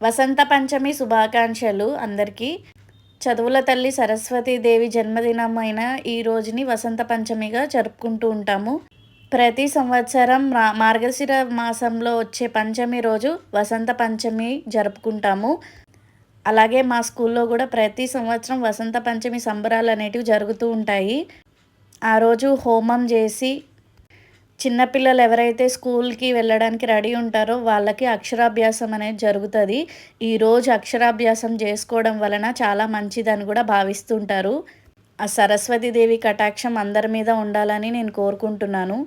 వసంత పంచమి శుభాకాంక్షలు అందరికీ. చదువుల తల్లి సరస్వతీదేవి జన్మదినమైన ఈ రోజుని వసంత పంచమిగా జరుపుకుంటూ ఉంటాము. ప్రతి సంవత్సరం మార్గశిర మాసంలో వచ్చే పంచమి రోజు వసంత పంచమి జరుపుకుంటాము. అలాగే మా స్కూల్లో కూడా ప్రతి సంవత్సరం వసంత పంచమి సంబరాలు అనేటివి జరుగుతూ ఉంటాయి. ఆ రోజు హోమం చేసి చిన్నపిల్లలు ఎవరైతే స్కూల్కి వెళ్ళడానికి రెడీ ఉంటారో వాళ్ళకి అక్షరాభ్యాసం అనేది జరుగుతుంది. ఈరోజు అక్షరాభ్యాసం చేసుకోవడం వలన చాలా మంచిదని కూడా భావిస్తుంటారు. ఆ సరస్వతీదేవి కటాక్షం అందరి మీద ఉండాలని నేను కోరుకుంటున్నాను.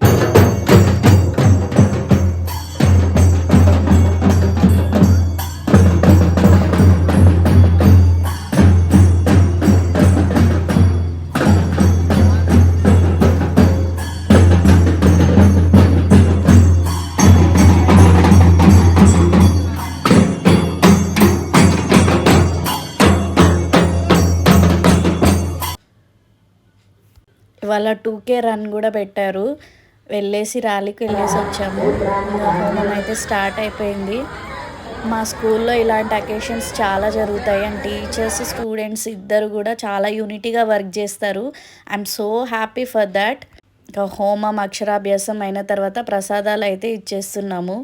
ఇవాళ 2K రన్ కూడా పెట్టారు. ర్యాలీకి వెళ్ళేసి వచ్చాము. హోమం అయితే స్టార్ట్ అయిపోయింది. మా స్కూల్లో ఇలాంటి అకేషన్స్ చాలా జరుగుతాయి. అండ్ టీచర్స్ స్టూడెంట్స్ ఇద్దరు కూడా చాలా యూనిటీగా వర్క్ చేస్తారు. I'm so happy for that. ఇంకా హోమం అక్షరాభ్యాసం అయిన తర్వాత ప్రసాదాలు అయితే ఇచ్చేస్తున్నాము.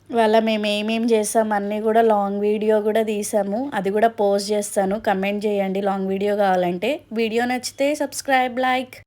ఇవాళ మేము ఏమేమి చేసాం అన్నీ కూడా లాంగ్ వీడియో కూడా తీసాము. అది కూడా పోస్ట్ చేస్తాను. కమెంట్ చేయండి లాంగ్ వీడియో కావాలంటే. వీడియో నచ్చితే సబ్స్క్రైబ్, లైక్.